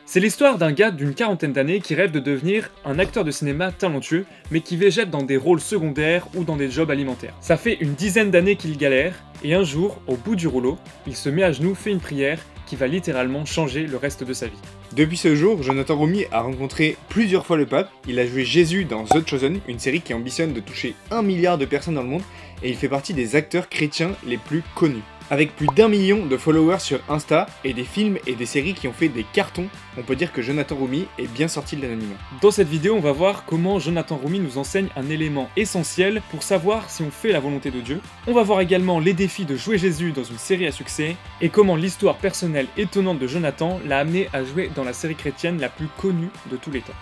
C'est l'histoire d'un gars d'une quarantaine d'années qui rêve de devenir un acteur de cinéma talentueux, mais qui végète dans des rôles secondaires ou dans des jobs alimentaires. Ça fait une dizaine d'années qu'il galère, et un jour, au bout du rouleau, il se met à genoux, fait une prière qui va littéralement changer le reste de sa vie. Depuis ce jour, Jonathan Roumie a rencontré plusieurs fois le pape, il a joué Jésus dans The Chosen, une série qui ambitionne de toucher 1 milliard de personnes dans le monde, et il fait partie des acteurs chrétiens les plus connus. Avec plus d'1 million de followers sur Insta et des films et des séries qui ont fait des cartons, on peut dire que Jonathan Roumie est bien sorti de l'anonymat. Dans cette vidéo, on va voir comment Jonathan Roumie nous enseigne un élément essentiel pour savoir si on fait la volonté de Dieu. On va voir également les défis de jouer Jésus dans une série à succès et comment l'histoire personnelle étonnante de Jonathan l'a amené à jouer dans la série chrétienne la plus connue de tous les temps.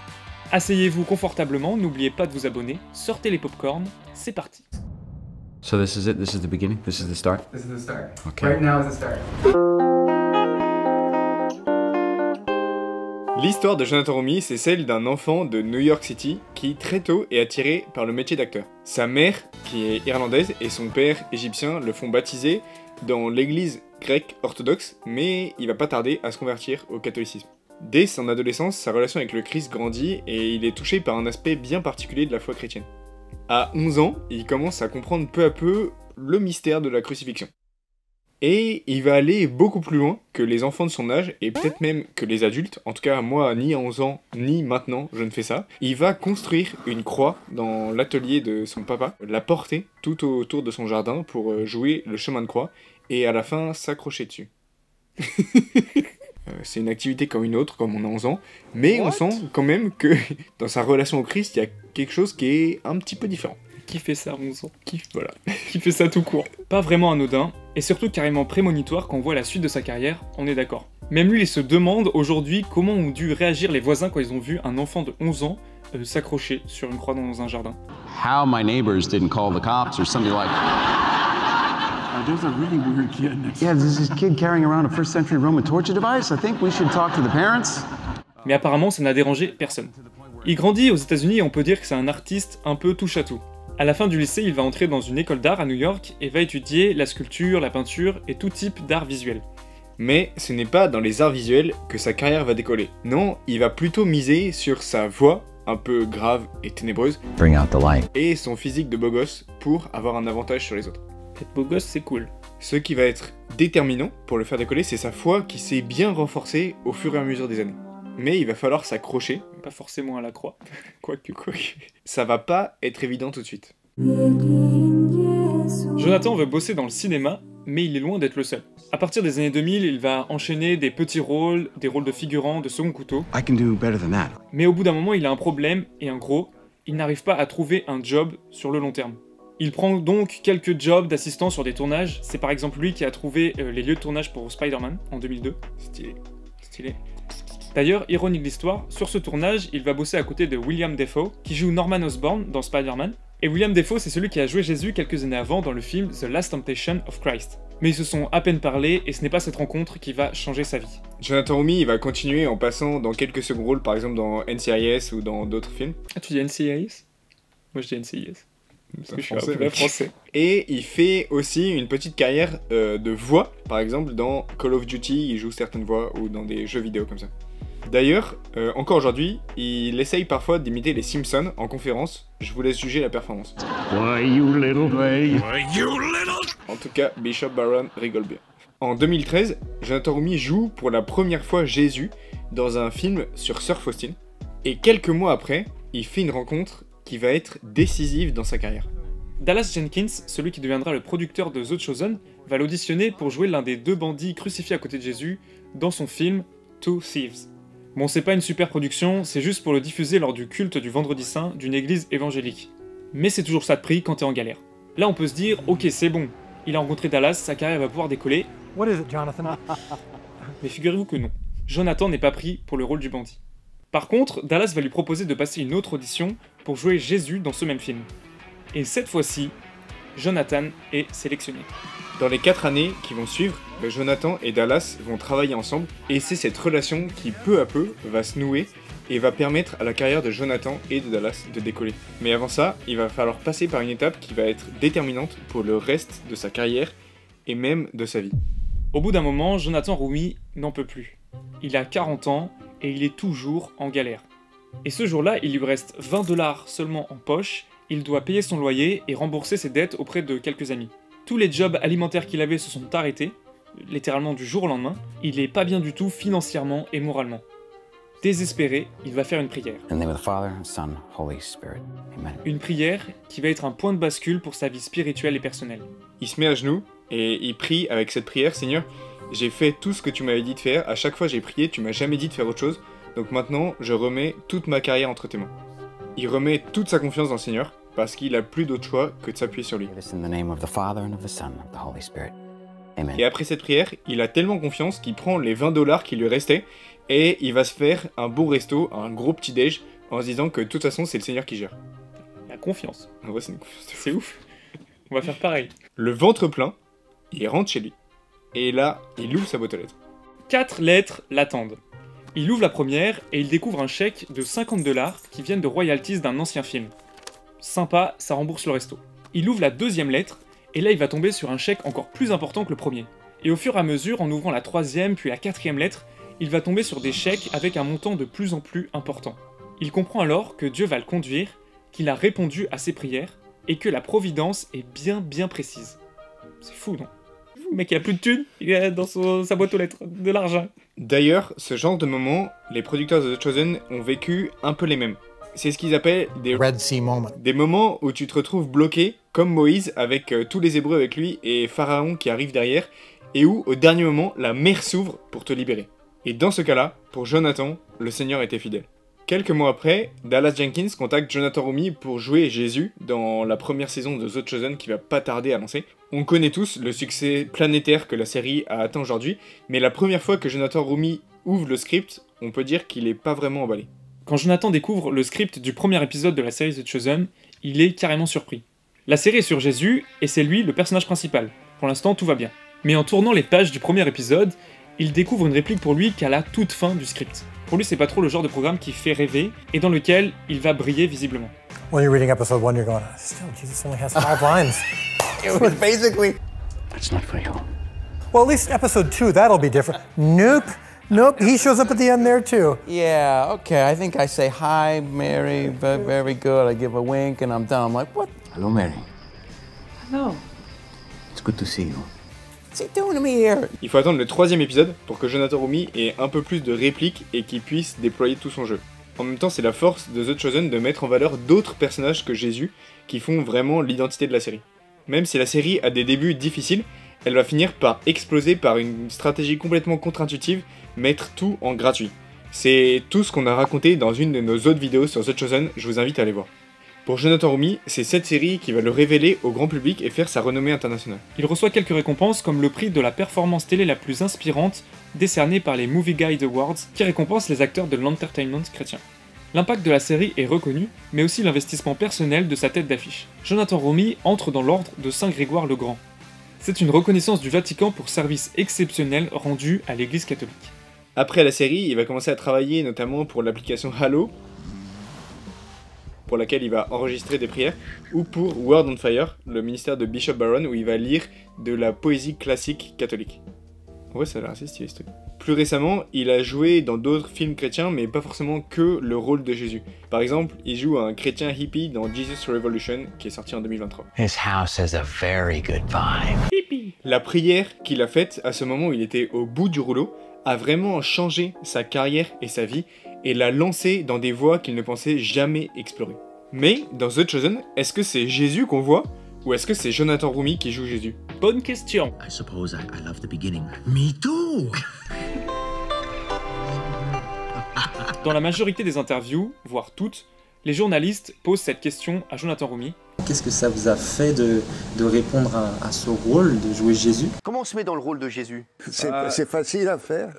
Asseyez-vous confortablement, n'oubliez pas de vous abonner, sortez les popcorns, c'est parti. So this is it? This is the beginning? This is the start? This is the start. Okay. Right now is the start. L'histoire de Jonathan Roumie, c'est celle d'un enfant de New York City qui très tôt est attiré par le métier d'acteur. Sa mère, qui est irlandaise, et son père, égyptien, le font baptiser dans l'église grecque orthodoxe, mais il va pas tarder à se convertir au catholicisme. Dès son adolescence, sa relation avec le Christ grandit et il est touché par un aspect bien particulier de la foi chrétienne. À 11 ans, il commence à comprendre peu à peu le mystère de la crucifixion. Et il va aller beaucoup plus loin que les enfants de son âge, et peut-être même que les adultes, en tout cas moi, ni à 11 ans, ni maintenant, je ne fais ça. Il va construire une croix dans l'atelier de son papa, la porter tout autour de son jardin pour jouer le chemin de croix, et à la fin s'accrocher dessus. C'est une activité comme une autre, comme on a 11 ans, mais on sent quand même que dans sa relation au Christ, il y a quelque chose qui est un petit peu différent. Qui fait ça à 11 ans? Voilà. Qui fait ça tout court. Pas vraiment anodin, et surtout carrément prémonitoire quand on voit la suite de sa carrière, on est d'accord. Même lui, il se demande aujourd'hui comment ont dû réagir les voisins quand ils ont vu un enfant de 11 ans s'accrocher sur une croix dans un jardin. How my neighbors didn't call the cops or something like There's a really weird kid next yeah, there's this kid carrying around a first century Roman torture device. I think we should talk to the parents. Mais apparemment, ça n'a dérangé personne. Il grandit aux États-Unis et on peut dire que c'est un artiste un peu touche-à-tout. À la fin du lycée, il va entrer dans une école d'art à New York et va étudier la sculpture, la peinture et tout type d'art visuel. Mais ce n'est pas dans les arts visuels que sa carrière va décoller. Non, il va plutôt miser sur sa voix, un peu grave et ténébreuse, Bring out the light. et son physique de beau gosse pour avoir un avantage sur les autres. Être beau gosse, c'est cool. Ce qui va être déterminant pour le faire décoller, c'est sa foi qui s'est bien renforcée au fur et à mesure des années. Mais il va falloir s'accrocher. Pas forcément à la croix. Quoique. Ça va pas être évident tout de suite. Jonathan veut bosser dans le cinéma, mais il est loin d'être le seul. À partir des années 2000, il va enchaîner des petits rôles, des rôles de figurants, de second couteau. I can do better than that. Mais au bout d'un moment, il a un problème, et un gros, il n'arrive pas à trouver un job sur le long terme. Il prend donc quelques jobs d'assistant sur des tournages. C'est par exemple lui qui a trouvé les lieux de tournage pour Spider-Man en 2002. Stylé. D'ailleurs, ironique de l'histoire, sur ce tournage, il va bosser à côté de William Dafoe, qui joue Norman Osborn dans Spider-Man. Et William Dafoe, c'est celui qui a joué Jésus quelques années avant dans le film The Last Temptation of Christ. Mais ils se sont à peine parlé, et ce n'est pas cette rencontre qui va changer sa vie. Jonathan Roumie, il va continuer en passant dans quelques seconds rôles, par exemple dans NCIS ou dans d'autres films. Ah, tu dis NCIS? Moi je dis NCIS. Parce que je suis un peu mec. français. Et il fait aussi une petite carrière de voix, par exemple dans Call of Duty, il joue certaines voix, ou dans des jeux vidéo comme ça. D'ailleurs, encore aujourd'hui, il essaye parfois d'imiter les Simpsons en conférence, je vous laisse juger la performance. En tout cas, Bishop Barron rigole bien. En 2013, Jonathan Roumie joue pour la première fois Jésus dans un film sur Sir Faustin, et quelques mois après, il fait une rencontre qui va être décisive dans sa carrière. Dallas Jenkins, celui qui deviendra le producteur de The Chosen, va l'auditionner pour jouer l'un des deux bandits crucifiés à côté de Jésus dans son film Two Thieves. Bon, c'est pas une super production, c'est juste pour le diffuser lors du culte du Vendredi Saint d'une église évangélique. Mais c'est toujours ça de prix quand t'es en galère. Là on peut se dire, ok c'est bon, il a rencontré Dallas, sa carrière va pouvoir décoller. What is it, Jonathan? Mais figurez-vous que non, Jonathan n'est pas pris pour le rôle du bandit. Par contre, Dallas va lui proposer de passer une autre audition pour jouer Jésus dans ce même film. Et cette fois-ci, Jonathan est sélectionné. Dans les 4 années qui vont suivre, Jonathan et Dallas vont travailler ensemble, et c'est cette relation qui peu à peu va se nouer et va permettre à la carrière de Jonathan et de Dallas de décoller. Mais avant ça, il va falloir passer par une étape qui va être déterminante pour le reste de sa carrière et même de sa vie. Au bout d'un moment, Jonathan Roumie n'en peut plus. Il a 40 ans, et il est toujours en galère. Et ce jour-là, il lui reste 20 $ seulement en poche, il doit payer son loyer et rembourser ses dettes auprès de quelques amis. Tous les jobs alimentaires qu'il avait se sont arrêtés, littéralement du jour au lendemain, il est pas bien du tout financièrement et moralement. Désespéré, il va faire une prière. In the name of the Father, Son, Holy Spirit. Amen. Une prière qui va être un point de bascule pour sa vie spirituelle et personnelle. Il se met à genoux et il prie avec cette prière, Seigneur, j'ai fait tout ce que tu m'avais dit de faire, à chaque fois j'ai prié, tu m'as jamais dit de faire autre chose, donc maintenant je remets toute ma carrière entre tes mains. Il remet toute sa confiance dans le Seigneur, parce qu'il a plus d'autre choix que de s'appuyer sur lui. This in the name of the Father and of the Son, of the Holy Spirit. Amen. Et après cette prière, il a tellement confiance qu'il prend les 20 $ qui lui restaient, et il va se faire un bon resto, un gros petit déj, en se disant que de toute façon c'est le Seigneur qui gère. La confiance. En vrai c'est une confiance de fou. C'est ouf. On va faire pareil. Le ventre plein, il rentre chez lui. Et là, il ouvre sa boîte aux lettres. 4 lettres l'attendent. Il ouvre la première et il découvre un chèque de 50 $ qui viennent de royalties d'un ancien film. Sympa, ça rembourse le resto. Il ouvre la deuxième lettre et là il va tomber sur un chèque encore plus important que le premier. Et au fur et à mesure, en ouvrant la troisième puis la quatrième lettre, il va tomber sur des chèques avec un montant de plus en plus important. Il comprend alors que Dieu va le conduire, qu'il a répondu à ses prières et que la providence est bien précise. C'est fou, non? Le mec il a plus de thunes, il a dans sa boîte aux lettres de l'argent. D'ailleurs, ce genre de moment, les producteurs de The Chosen ont vécu un peu les mêmes. C'est ce qu'ils appellent des Red Sea moment. Des moments où tu te retrouves bloqué, comme Moïse, avec tous les Hébreux avec lui et Pharaon qui arrive derrière, et où, au dernier moment, la mer s'ouvre pour te libérer. Et dans ce cas-là, pour Jonathan, le Seigneur était fidèle. Quelques mois après, Dallas Jenkins contacte Jonathan Roumie pour jouer Jésus dans la première saison de The Chosen qui va pas tarder à lancer. On connaît tous le succès planétaire que la série a atteint aujourd'hui, mais la première fois que Jonathan Roumie ouvre le script, on peut dire qu'il est pas vraiment emballé. Quand Jonathan découvre le script du premier épisode de la série The Chosen, il est carrément surpris. La série est sur Jésus, et c'est lui le personnage principal. Pour l'instant, tout va bien. Mais en tournant les pages du premier épisode, il découvre une réplique pour lui qu'à la toute fin du script. Pour lui, c'est pas trop le genre de programme qui fait rêver, et dans lequel il va briller visiblement. When you're reading episode 1, you're going, still, Jesus only has 5 lines. It was basically... That's not for you. Well, at least episode 2, that'll be different. Nope, he shows up at the end there too. Yeah, okay, I think I say, hi, Mary, very good. I give a wink and I'm done. I'm like, what? Hello, Mary. Hello. It's good to see you. What's he doing to me here? Il faut attendre le 3e épisode pour que Jonathan Roumie ait un peu plus de répliques et qu'il puisse déployer tout son jeu. En même temps, c'est la force de The Chosen de mettre en valeur d'autres personnages que Jésus qui font vraiment l'identité de la série. Même si la série a des débuts difficiles, elle va finir par exploser par une stratégie complètement contre-intuitive, mettre tout en gratuit. C'est tout ce qu'on a raconté dans une de nos autres vidéos sur The Chosen, je vous invite à aller voir. Pour Jonathan Roumie, c'est cette série qui va le révéler au grand public et faire sa renommée internationale. Il reçoit quelques récompenses comme le prix de la performance télé la plus inspirante, décerné par les Movie Guide Awards, qui récompense les acteurs de l'entertainment chrétien. L'impact de la série est reconnu, mais aussi l'investissement personnel de sa tête d'affiche. Jonathan Roumie entre dans l'ordre de Saint Grégoire le Grand. C'est une reconnaissance du Vatican pour service exceptionnel rendu à l'Église catholique. Après la série, il va commencer à travailler notamment pour l'application Halo, pour laquelle il va enregistrer des prières, ou pour Word on Fire, le ministère de Bishop Barron, où il va lire de la poésie classique catholique. En vrai, ça a l'air assez stylé ce truc. Plus récemment, il a joué dans d'autres films chrétiens, mais pas forcément que le rôle de Jésus. Par exemple, il joue un chrétien hippie dans Jesus Revolution, qui est sorti en 2023. His house has a very good vibe. La prière qu'il a faite à ce moment où il était au bout du rouleau a vraiment changé sa carrière et sa vie, et l'a lancé dans des voies qu'il ne pensait jamais explorer. Mais, dans The Chosen, est-ce que c'est Jésus qu'on voit, ou est-ce que c'est Jonathan Roumie qui joue Jésus? Bonne question. I suppose I love the beginning. Me too. Dans la majorité des interviews, voire toutes, les journalistes posent cette question à Jonathan Roumie. Qu'est-ce que ça vous a fait de répondre à ce rôle, de jouer Jésus? Comment on se met dans le rôle de Jésus? C'est facile à faire.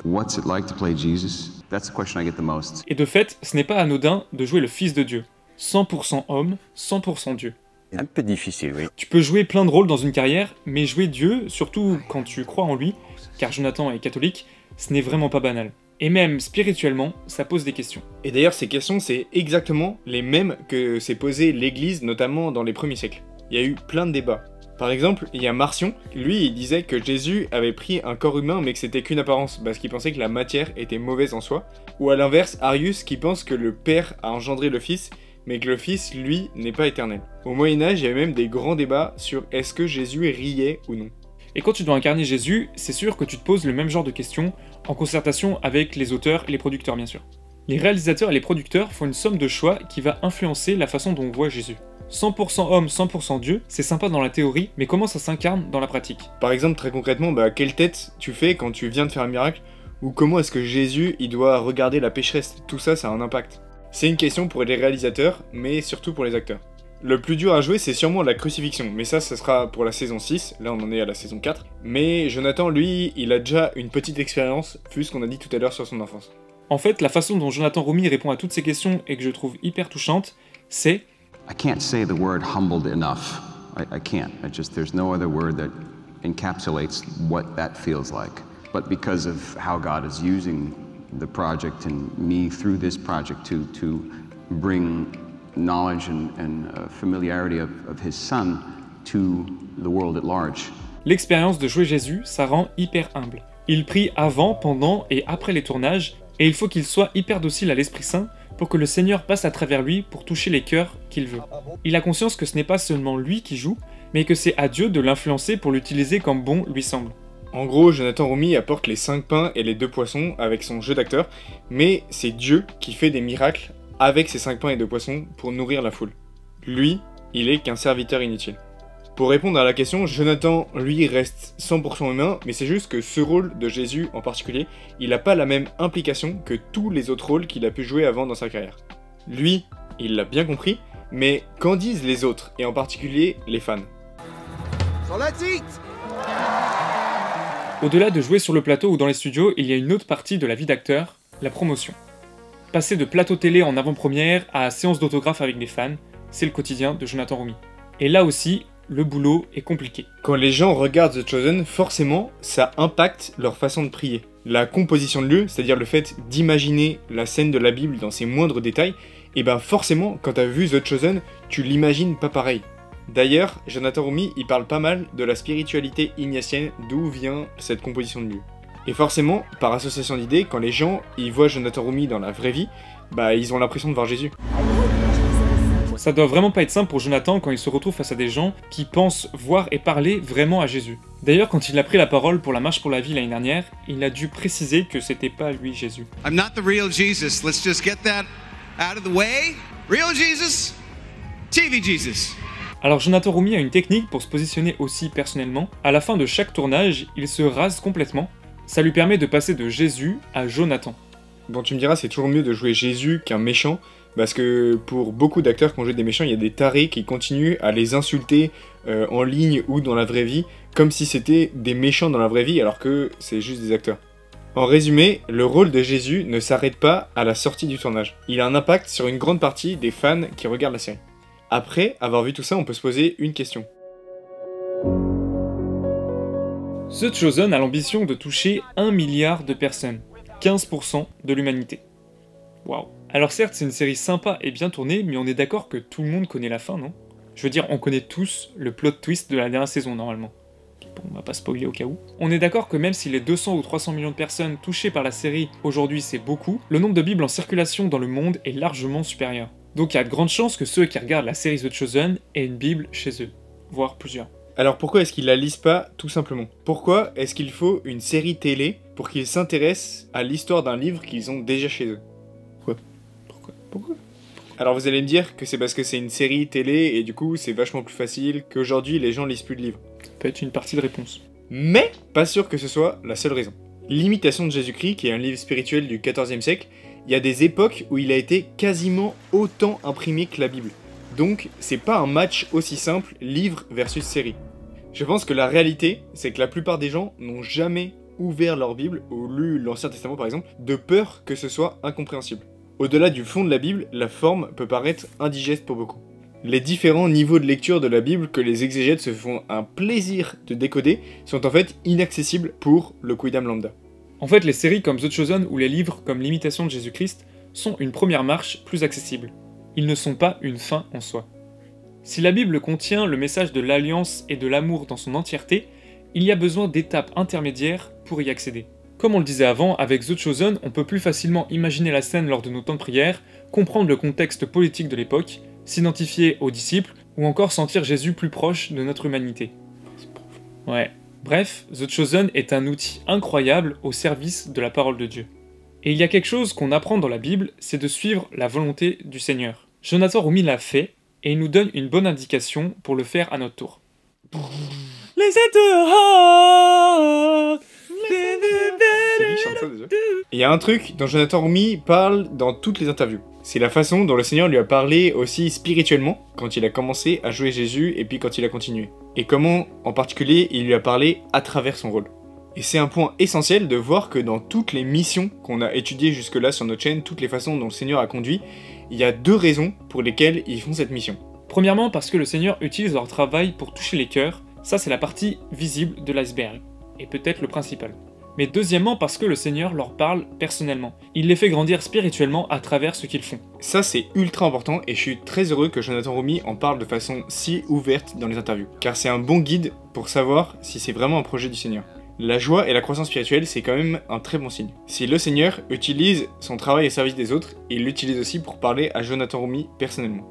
What's it like to play Jesus? That's the question I get the most. Et de fait, ce n'est pas anodin de jouer le Fils de Dieu. 100% homme, 100% Dieu. Un peu difficile, oui. Tu peux jouer plein de rôles dans une carrière, mais jouer Dieu, surtout quand tu crois en lui, car Jonathan est catholique, ce n'est vraiment pas banal. Et même spirituellement, ça pose des questions. Et d'ailleurs, ces questions, c'est exactement les mêmes que s'est posées l'Église, notamment dans les premiers siècles. Il y a eu plein de débats. Par exemple, il y a Marcion, lui il disait que Jésus avait pris un corps humain mais que c'était qu'une apparence, parce qu'il pensait que la matière était mauvaise en soi. Ou à l'inverse, Arius qui pense que le Père a engendré le Fils, mais que le Fils, lui, n'est pas éternel. Au Moyen-Âge, il y avait même des grands débats sur est-ce que Jésus riait ou non. Et quand tu dois incarner Jésus, c'est sûr que tu te poses le même genre de questions, en concertation avec les auteurs et les producteurs bien sûr. Les réalisateurs et les producteurs font une somme de choix qui va influencer la façon dont on voit Jésus. 100% homme, 100% Dieu, c'est sympa dans la théorie, mais comment ça s'incarne dans la pratique? Par exemple, très concrètement, quelle tête tu fais quand tu viens de faire un miracle? Ou comment est-ce que Jésus, il doit regarder la pécheresse? Tout ça, ça a un impact. C'est une question pour les réalisateurs, mais surtout pour les acteurs. Le plus dur à jouer, c'est sûrement la crucifixion, mais ça sera pour la saison 6, là on en est à la saison 4. Mais Jonathan, lui, il a déjà une petite expérience, vu ce qu'on a dit tout à l'heure sur son enfance. En fait, la façon dont Jonathan Roumi répond à toutes ces questions et que je trouve hyper touchante, c'est I can't say the word humbled enough. I can't. There's no other word that encapsulates what that feels like. But because of how God is using the project and me through this project to bring knowledge and familiarity of His Son to the world at large. L'expérience de jouer Jésus, ça rend hyper humble. Il prie avant, pendant et après les tournages, et il faut qu'il soit hyper docile à l'Esprit Saint pour que le Seigneur passe à travers lui pour toucher les cœurs qu'il veut. Il a conscience que ce n'est pas seulement lui qui joue, mais que c'est à Dieu de l'influencer pour l'utiliser comme bon lui semble. En gros, Jonathan Roumi apporte les 5 pains et les 2 poissons avec son jeu d'acteur, mais c'est Dieu qui fait des miracles avec ces 5 pains et 2 poissons pour nourrir la foule. Lui, il est qu'un serviteur inutile. Pour répondre à la question, Jonathan, lui, reste 100% humain, mais c'est juste que ce rôle de Jésus en particulier, il n'a pas la même implication que tous les autres rôles qu'il a pu jouer avant dans sa carrière. Lui, il l'a bien compris, mais qu'en disent les autres, et en particulier les fans? Sur la titre! Au-delà de jouer sur le plateau ou dans les studios, il y a une autre partie de la vie d'acteur, la promotion. Passer de plateau télé en avant-première à séance d'autographe avec des fans, c'est le quotidien de Jonathan Roumi. Et là aussi, le boulot est compliqué. Quand les gens regardent The Chosen, forcément, ça impacte leur façon de prier. La composition de lieu, c'est-à-dire le fait d'imaginer la scène de la Bible dans ses moindres détails, et forcément, quand t'as vu The Chosen, tu l'imagines pas pareil. D'ailleurs, Jonathan Roumi, il parle pas mal de la spiritualité ignatienne, d'où vient cette composition de lieu. Et forcément, par association d'idées, quand les gens ils voient Jonathan Roumi dans la vraie vie, ils ont l'impression de voir Jésus. Ça doit vraiment pas être simple pour Jonathan quand il se retrouve face à des gens qui pensent voir et parler vraiment à Jésus. D'ailleurs, quand il a pris la parole pour la marche pour la vie l'année dernière, il a dû préciser que c'était pas lui Jésus. I'm not the real Jesus. Let's just get that out of the way. Real Jesus, TV Jesus. Alors Jonathan Roumi a une technique pour se positionner aussi personnellement. À la fin de chaque tournage, il se rase complètement. Ça lui permet de passer de Jésus à Jonathan. Bon, tu me diras, c'est toujours mieux de jouer Jésus qu'un méchant, parce que pour beaucoup d'acteurs qui ont joué des méchants, il y a des tarés qui continuent à les insulter en ligne ou dans la vraie vie, comme si c'était des méchants dans la vraie vie, alors que c'est juste des acteurs. En résumé, le rôle de Jésus ne s'arrête pas à la sortie du tournage. Il a un impact sur une grande partie des fans qui regardent la série. Après avoir vu tout ça, on peut se poser une question. The Chosen a l'ambition de toucher 1 milliard de personnes, 15% de l'humanité. Waouh. Alors certes, c'est une série sympa et bien tournée, mais on est d'accord que tout le monde connaît la fin, non? Je veux dire, on connaît tous le plot twist de la dernière saison, normalement. Bon, on va pas spoiler au cas où. On est d'accord que même si les 200 ou 300 millions de personnes touchées par la série aujourd'hui c'est beaucoup, le nombre de bibles en circulation dans le monde est largement supérieur. Donc il y a de grandes chances que ceux qui regardent la série The Chosen aient une bible chez eux, voire plusieurs. Alors pourquoi est-ce qu'ils la lisent pas, tout simplement? Pourquoi est-ce qu'il faut une série télé pour qu'ils s'intéressent à l'histoire d'un livre qu'ils ont déjà chez eux? Pourquoi? Alors vous allez me dire que c'est parce que c'est une série télé et du coup c'est vachement plus facile qu'aujourd'hui les gens lisent plus de livres. Ça peut être une partie de réponse. Mais pas sûr que ce soit la seule raison. L'Imitation de Jésus-Christ, qui est un livre spirituel du XIVe siècle, il y a des époques où il a été quasiment autant imprimé que la Bible. Donc c'est pas un match aussi simple, livre versus série. Je pense que la réalité, c'est que la plupart des gens n'ont jamais ouvert leur Bible, ou lu l'Ancien Testament par exemple, de peur que ce soit incompréhensible. Au-delà du fond de la Bible, la forme peut paraître indigeste pour beaucoup. Les différents niveaux de lecture de la Bible que les exégètes se font un plaisir de décoder sont en fait inaccessibles pour le quidam lambda. En fait, les séries comme The Chosen ou les livres comme l'Imitation de Jésus-Christ sont une première marche plus accessible. Ils ne sont pas une fin en soi. Si la Bible contient le message de l'alliance et de l'amour dans son entièreté, il y a besoin d'étapes intermédiaires pour y accéder. Comme on le disait avant, avec The Chosen, on peut plus facilement imaginer la scène lors de nos temps de prière, comprendre le contexte politique de l'époque, s'identifier aux disciples, ou encore sentir Jésus plus proche de notre humanité. Ouais. Bref, The Chosen est un outil incroyable au service de la parole de Dieu. Et il y a quelque chose qu'on apprend dans la Bible, c'est de suivre la volonté du Seigneur. Jonathan Roumi l'a fait, et il nous donne une bonne indication pour le faire à notre tour. Il y a un truc dont Jonathan Roumi parle dans toutes les interviews. C'est la façon dont le Seigneur lui a parlé aussi spirituellement quand il a commencé à jouer Jésus et puis quand il a continué. Et comment, en particulier, il lui a parlé à travers son rôle. Et c'est un point essentiel de voir que dans toutes les missions qu'on a étudiées jusque-là sur notre chaîne, toutes les façons dont le Seigneur a conduit, il y a 2 raisons pour lesquelles ils font cette mission. Premièrement, parce que le Seigneur utilise leur travail pour toucher les cœurs, ça c'est la partie visible de l'iceberg, et peut-être le principal. Mais deuxièmement, parce que le Seigneur leur parle personnellement. Il les fait grandir spirituellement à travers ce qu'ils font. Ça c'est ultra important et je suis très heureux que Jonathan Roumi en parle de façon si ouverte dans les interviews. Car c'est un bon guide pour savoir si c'est vraiment un projet du Seigneur. La joie et la croissance spirituelle, c'est quand même un très bon signe. Si le Seigneur utilise son travail au service des autres, il l'utilise aussi pour parler à Jonathan Roumi personnellement.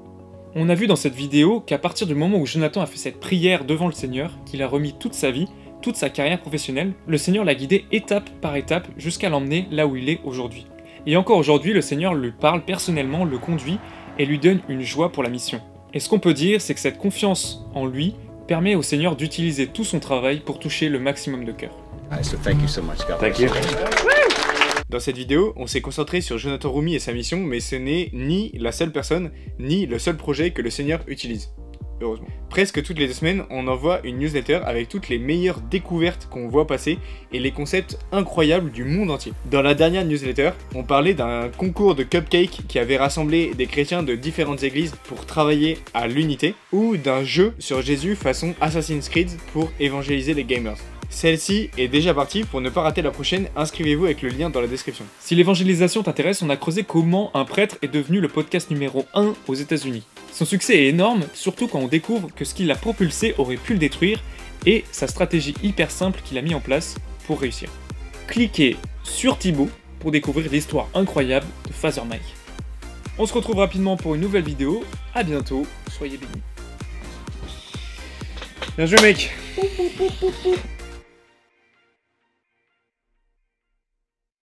On a vu dans cette vidéo qu'à partir du moment où Jonathan a fait cette prière devant le Seigneur, qu'il a remis toute sa vie, toute sa carrière professionnelle, le Seigneur l'a guidé étape par étape jusqu'à l'emmener là où il est aujourd'hui. Et encore aujourd'hui, le Seigneur lui parle personnellement, le conduit et lui donne une joie pour la mission. Et ce qu'on peut dire, c'est que cette confiance en lui permet au Seigneur d'utiliser tout son travail pour toucher le maximum de cœurs. Dans cette vidéo, on s'est concentré sur Jonathan Roumi et sa mission, mais ce n'est ni la seule personne, ni le seul projet que le Seigneur utilise. Heureusement. Presque toutes les 2 semaines, on envoie une newsletter avec toutes les meilleures découvertes qu'on voit passer et les concepts incroyables du monde entier. Dans la dernière newsletter, on parlait d'un concours de cupcakes qui avait rassemblé des chrétiens de différentes églises pour travailler à l'unité, ou d'un jeu sur Jésus façon Assassin's Creed pour évangéliser les gamers. Celle-ci est déjà partie, pour ne pas rater la prochaine, inscrivez-vous avec le lien dans la description. Si l'évangélisation t'intéresse, on a creusé comment un prêtre est devenu le podcast numéro 1 aux États-Unis. Son succès est énorme, surtout quand on découvre que ce qui l'a propulsé aurait pu le détruire, et sa stratégie hyper simple qu'il a mis en place pour réussir. Cliquez sur Thibaut pour découvrir l'histoire incroyable de Father Mike. On se retrouve rapidement pour une nouvelle vidéo, à bientôt, soyez bénis. Bien joué mec.